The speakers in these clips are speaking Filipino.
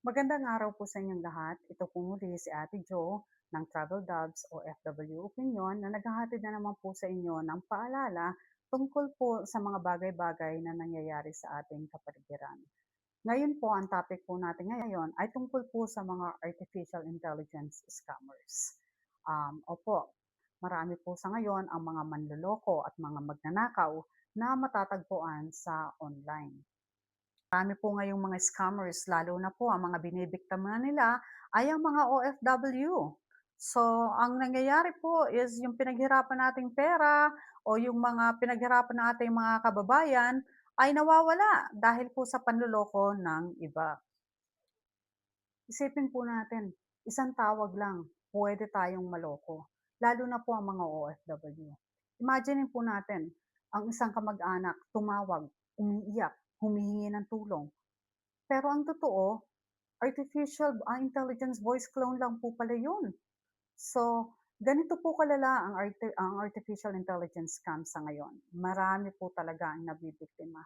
Magandang araw po sa inyong lahat. Ito po muli si Ate Jo ng Travel Dubs o FW Opinion na naghahatid na naman po sa inyo ng paalala tungkol po sa mga bagay-bagay na nangyayari sa ating kapaligiran. Ngayon po, ang topic po natin ngayon ay tungkol po sa mga artificial intelligence scammers. Opo, marami po sa ngayon ang mga manloloko at mga magnanakaw na matatagpuan sa online. Marami po ngayong mga scammers, lalo na po ang mga binibiktima nila ay ang mga OFW. So, ang nangyayari po is yung pinaghirapan nating pera o yung mga pinaghirapan nating mga kababayan ay nawawala dahil po sa panloloko ng iba. Isipin po natin, isang tawag lang, pwede tayong maloko, lalo na po ang mga OFW. Imagine po natin, ang isang kamag-anak tumawag, umiiyak, humihingi ng tulong. Pero ang totoo, artificial intelligence voice clone lang po pala yun. So, ganito po kalala ang artificial intelligence scam sa ngayon. Marami po talaga ang nabibiktima.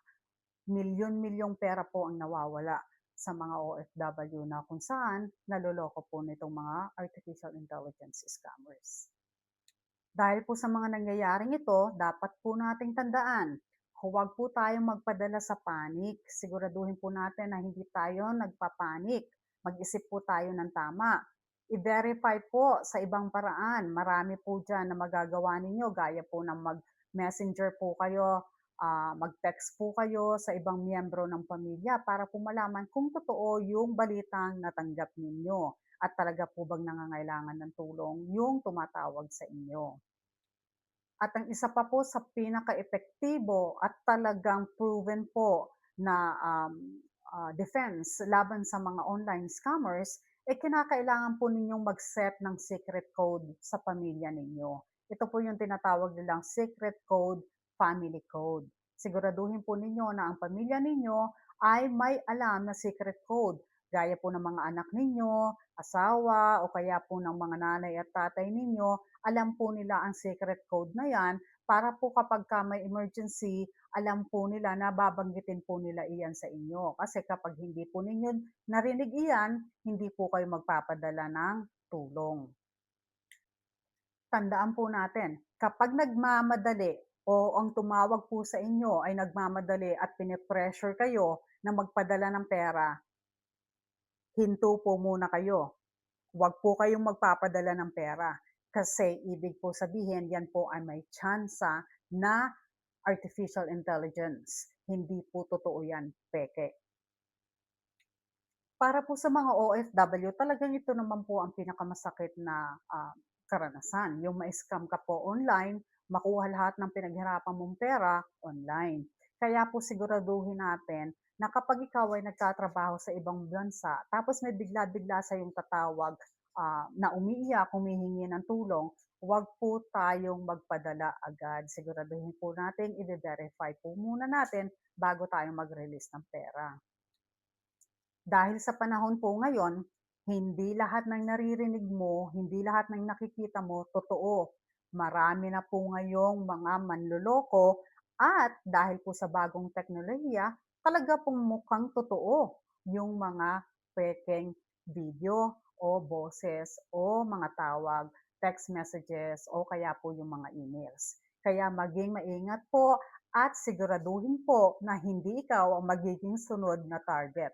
Milyon-milyong pera po ang nawawala sa mga OFW na kung saan naloloko po nitong mga artificial intelligence scammers. Dahil po sa mga nangyayaring ito, dapat po nating tandaan, huwag po tayong magpadala sa panik. Siguraduhin po natin na hindi tayo nagpapanik. Mag-isip po tayo ng tama. I-verify po sa ibang paraan. Marami po dyan na magagawa ninyo, gaya po ng mag-messenger po kayo, mag-text po kayo sa ibang miyembro ng pamilya para po malaman kung totoo yung balitang natanggap ninyo at talaga po bang nangangailangan ng tulong yung tumatawag sa inyo. At ang isa pa po sa pinaka-epektibo at talagang proven po na defense laban sa mga online scammers, kinakailangan po ninyong mag-set ng secret code sa pamilya ninyo. Ito po yung tinatawag nilang secret code, family code. Siguraduhin po ninyo na ang pamilya ninyo ay may alam na secret code, gaya po ng mga anak ninyo, asawa, o kaya po ng mga nanay at tatay ninyo, alam po nila ang secret code na yan para po kapag ka may emergency, alam po nila na babanggitin po nila iyan sa inyo. Kasi kapag hindi po ninyo narinig iyan, hindi po kayo magpapadala ng tulong. Tandaan po natin, kapag nagmamadali o ang tumawag po sa inyo ay nagmamadali at pinipressure kayo na magpadala ng pera, hinto po muna kayo. Huwag po kayong magpapadala ng pera kasi ibig po sabihin yan po ay may tsansa na artificial intelligence. Hindi po totoo yan, peke. Para po sa mga OFW, talagang ito naman po ang pinakamasakit na karanasan. Yung ma-scam ka po online, makuha lahat ng pinaghirapan mong pera online. Kaya po siguraduhin natin na kapag ikaw ay nagtatrabaho sa ibang bansa, tapos may bigla-bigla sa yung tatawag na umiiyak, humihingi ng tulong, huwag po tayong magpadala agad. Siguraduhin po natin, i-verify po muna natin bago tayo mag-release ng pera. Dahil sa panahon po ngayon, hindi lahat ng naririnig mo, hindi lahat ng nakikita mo totoo. Marami na po ngayong mga manloloko at dahil po sa bagong teknolohiya, talaga pong mukhang totoo yung mga pekeng video o boses o mga tawag, text messages o kaya po yung mga emails. Kaya maging maingat po at siguraduhin po na hindi ikaw ang magiging sunod na target.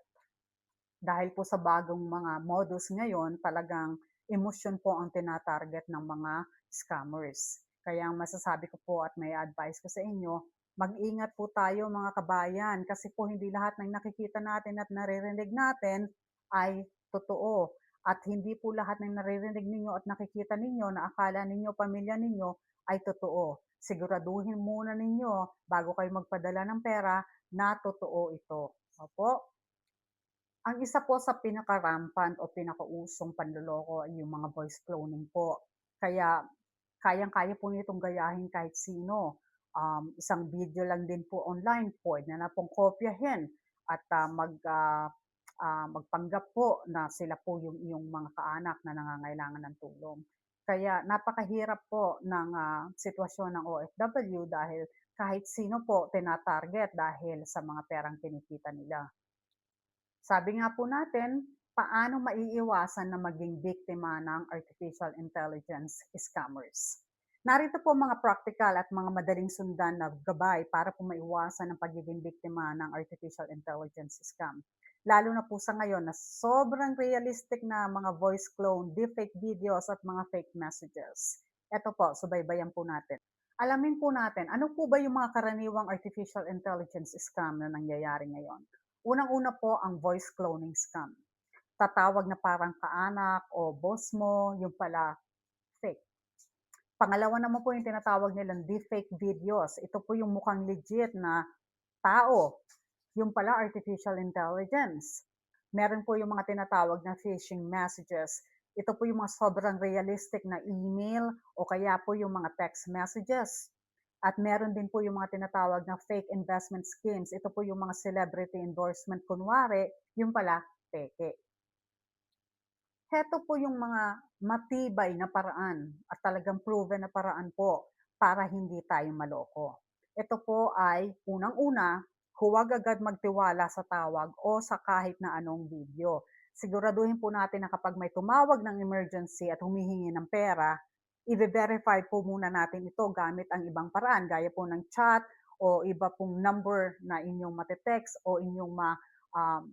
Dahil po sa bagong mga modus ngayon, talagang emosyon po ang tina-target ng mga scammers. Kaya ang masasabi ko po at may advice ko sa inyo, mag-ingat po tayo mga kabayan kasi po hindi lahat ng nakikita natin at naririnig natin ay totoo. At hindi po lahat ng naririnig ninyo at nakikita ninyo na akala ninyo pamilya ninyo ay totoo. Siguraduhin muna ninyo bago kayo magpadala ng pera na totoo ito. Opo? Ang isa po sa pinaka-rampant o pinakausong panloloko ay yung mga voice cloning po. Kaya kayang-kaya po nitong gayahin kahit sino. Isang video lang din po online, puwede na pong kopyahin at magpanggap po na sila po yung iyong mga kaanak na nangangailangan ng tulong. Kaya napakahirap po ng sitwasyon ng OFW dahil kahit sino po tina-target dahil sa mga perang kinikita nila. Sabi nga po natin, Paano maiiwasan na maging biktima ng artificial intelligence scammers? Narito po mga practical at mga madaling sundan na gabay para po maiwasan ang pagiging biktima ng artificial intelligence scam. Lalo na po sa ngayon na sobrang realistic na mga voice clone, deepfake videos at mga fake messages. Ito po, subaybayan po natin. Alamin po natin, ano po ba yung mga karaniwang artificial intelligence scam na nangyayari ngayon? Unang-una po ang voice cloning scam. Tatawag na parang kaanak o boss mo, yung pala fake. Pangalawa naman po yung tinatawag nilang deepfake videos. Ito po yung mukhang legit na tao, yung pala artificial intelligence. Meron po yung mga tinatawag na phishing messages. Ito po yung mga sobrang realistic na email o kaya po yung mga text messages. At meron din po yung mga tinatawag na fake investment schemes. Ito po yung mga celebrity endorsement kunwari, yung pala peke. Heto po yung mga matibay na paraan at talagang proven na paraan po para hindi tayo maloko. Ito po ay unang-una, huwag agad magtiwala sa tawag o sa kahit na anong video. Siguraduhin po natin na kapag may tumawag ng emergency at humihingi ng pera, i-verify po muna natin ito gamit ang ibang paraan gaya po ng chat o iba pong number na inyong matetext o inyong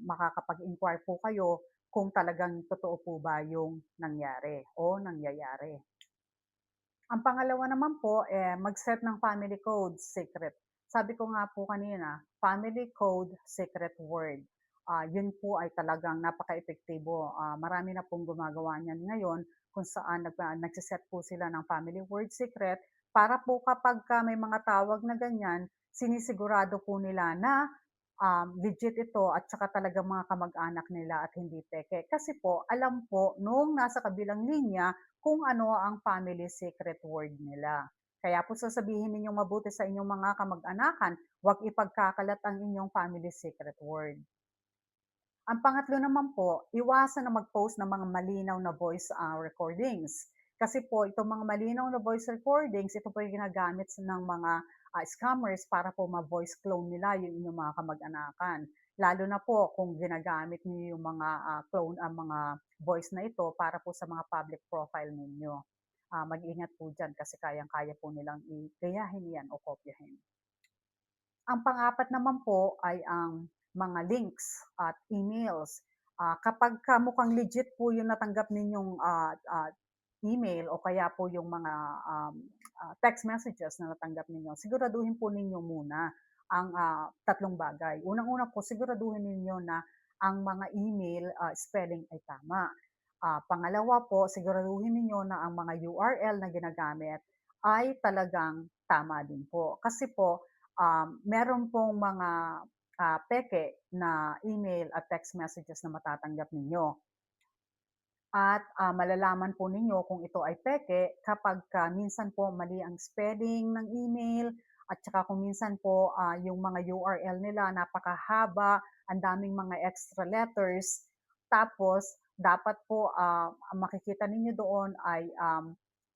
makakapag-inquire po kayo kung talagang totoo po ba yung nangyari o nangyayari. Ang pangalawa naman po, mag-set ng family code secret. Sabi ko nga po kanina, family code secret word. Yun po ay talagang napaka-epektibo. Marami na pong gumagawa niyan ngayon kung saan nagsiset po sila ng family word secret para po kapag may mga tawag na ganyan, sinisigurado po nila na legit ito at saka talagang mga kamag-anak nila at hindi peke. Kasi po, alam po nung nasa kabilang linya kung ano ang family secret word nila. Kaya po sasabihin ninyong mabuti sa inyong mga kamag-anakan, huwag ipagkakalat ang inyong family secret word. Ang pangatlo naman po, iwasan na mag-post ng mga malinaw na voice recordings. Kasi po, itong mga malinaw na voice recordings, ito po yung ginagamit ng mga scammers para po ma-voice clone nila yung inyong mga kamag-anakan. Lalo na po kung ginagamit niyo yung mga clone, mga voice na ito para po sa mga public profile ninyo. Mag-ingat po dyan kasi kayang-kaya po nilang igayahin yan o kopyahin. Ang pang-apat naman po ay ang mga links at emails. Kapag ka mukhang legit po yung natanggap ninyong email o kaya po yung mga text messages na natanggap ninyo, siguraduhin po ninyo muna ang tatlong bagay. Unang-una po, siguraduhin ninyo na ang mga email spelling ay tama. Pangalawa po, siguraduhin ninyo na ang mga URL na ginagamit ay talagang tama din po. Kasi po, meron pong mga peke na email at text messages na matatanggap ninyo. At malalaman po ninyo kung ito ay peke kapag minsan po mali ang spelling ng email at saka kung minsan po yung mga URL nila napakahaba, ang daming mga extra letters. Tapos dapat po makikita ninyo doon ay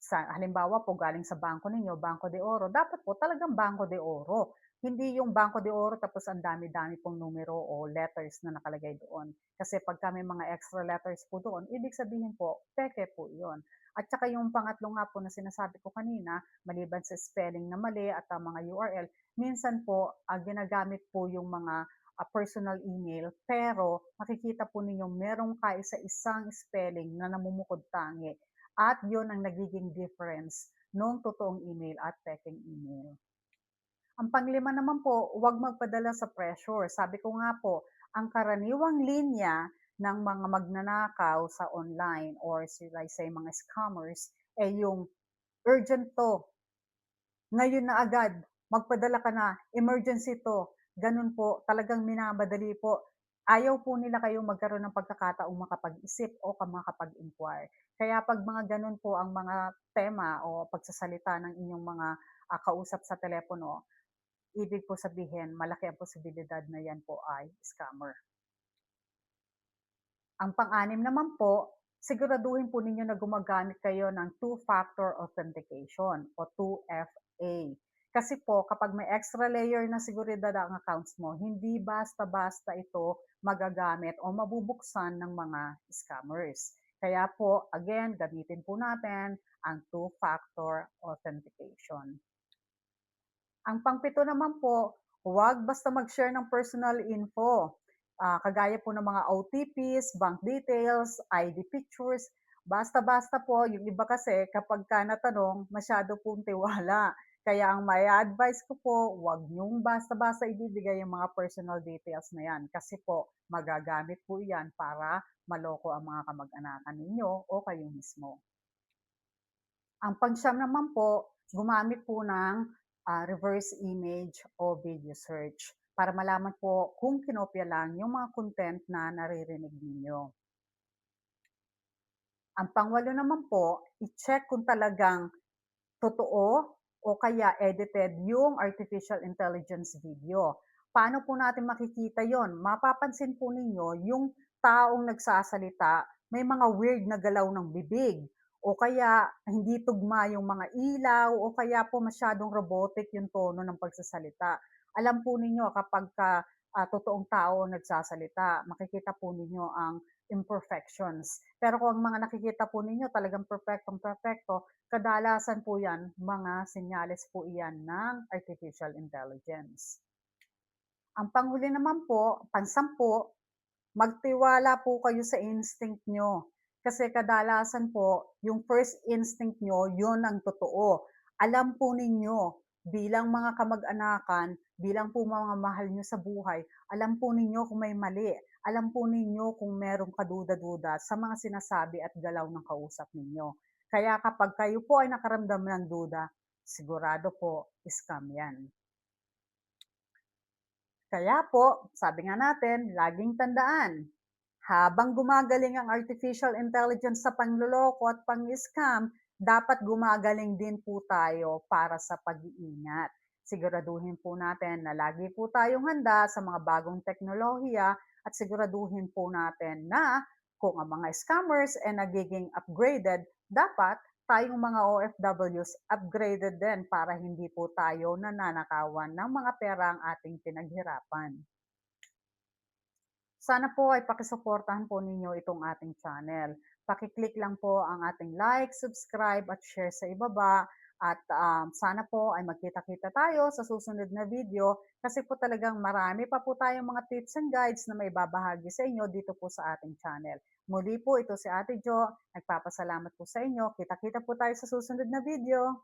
sa halimbawa po galing sa bangko ninyo, Bangko de Oro, dapat po talagang Bangko de Oro. Hindi yung Bangko de Oro tapos ang dami-dami pong numero o letters na nakalagay doon. Kasi pagka may mga extra letters po doon, ibig sabihin po, peke po yun. At saka yung pangatlo nga po na sinasabi ko kanina, maliban sa spelling na mali at mga URL, minsan po ginagamit po yung mga personal email, pero makikita po ninyo merong kaisa-isang spelling na namumukod tangi. At yun ang nagiging difference nung totoong email at peking email. Ang panglima naman po, huwag magpadala sa pressure. Sabi ko nga po, ang karaniwang linya ng mga magnanakaw sa online or sila say mga scammers ay yung urgent to, ngayon na agad, magpadala ka na, emergency to, ganun po, talagang minamadali po. Ayaw po nila kayong magkaroon ng pagkakataong makapag-isip o makapag-inquire. Kaya pag mga ganun po ang mga tema o pagsasalita ng inyong mga kausap sa telepono, ibig po sabihin malaki ang posibilidad na yan po ay scammer. Ang pang-anim naman po, siguraduhin po ninyo na gumagamit kayo ng two-factor authentication o 2FA. Kasi po kapag may extra layer na seguridad ang accounts mo, hindi basta-basta ito magagamit o mabubuksan ng mga scammers. Kaya po, again, gamitin po natin ang two-factor authentication. Ang pangpito naman po, huwag basta mag-share ng personal info. Kagaya po ng mga OTPs, bank details, ID pictures. Basta-basta po, yung iba kasi kapag ka natanong, masyado pong tiwala. Kaya ang may advice ko po, huwag niyong basta-basta ibibigay yung mga personal details na yan. Kasi po, magagamit po yan para maloko ang mga kamag-anakan ninyo o kayo mismo. Ang pang-siyam naman po, gumamit po ng reverse image o video search para malaman po kung kinopya lang yung mga content na naririnig ninyo. Ang pangwalo naman po, i-check kung talagang totoo o kaya edited yung artificial intelligence video. Paano po natin makikita yon? Mapapansin po ninyo yung taong nagsasalita, may mga weird na galaw ng bibig o kaya hindi tugma yung mga ilaw o kaya po masyadong robotic yung tono ng pagsasalita. Alam po ninyo kapag totoong tao nagsasalita, makikita po ninyo ang imperfections. Pero kung ang mga nakikita po ninyo talagang perfectong-perfecto, kadalasan po yan, mga senyales po iyan ng artificial intelligence. Ang panghuli naman po, pansampu, magtiwala po kayo sa instinct nyo. Kasi kadalasan po, yung first instinct nyo, yun ang totoo. Alam po ninyo, bilang mga kamag-anakan, bilang po mga mahal nyo sa buhay, alam po ninyo kung may mali. Alam po ninyo kung merong kaduda-duda sa mga sinasabi at galaw ng kausap ninyo. Kaya kapag kayo po ay nakaramdam ng duda, sigurado po, scam yan. Kaya po, sabi nga natin, laging tandaan, habang gumagaling ang artificial intelligence sa panloloko at pang-scam, dapat gumagaling din po tayo para sa pag-iingat. Siguraduhin po natin na lagi po tayong handa sa mga bagong teknolohiya at siguraduhin po natin na kung ang mga scammers ay nagiging upgraded, dapat tayong mga OFWs upgraded din para hindi po tayo nananakawan ng mga pera ang ating pinaghirapan. Sana po ay pakisuportahan po ninyo itong ating channel. Pakiclick lang po ang ating like, subscribe at share sa ibaba. At sana po ay magkita-kita tayo sa susunod na video kasi po talagang marami pa po tayong mga tips and guides na may babahagi sa inyo dito po sa ating channel. Muli po ito si Ate Jo, nagpapasalamat po sa inyo. Kita-kita po tayo sa susunod na video.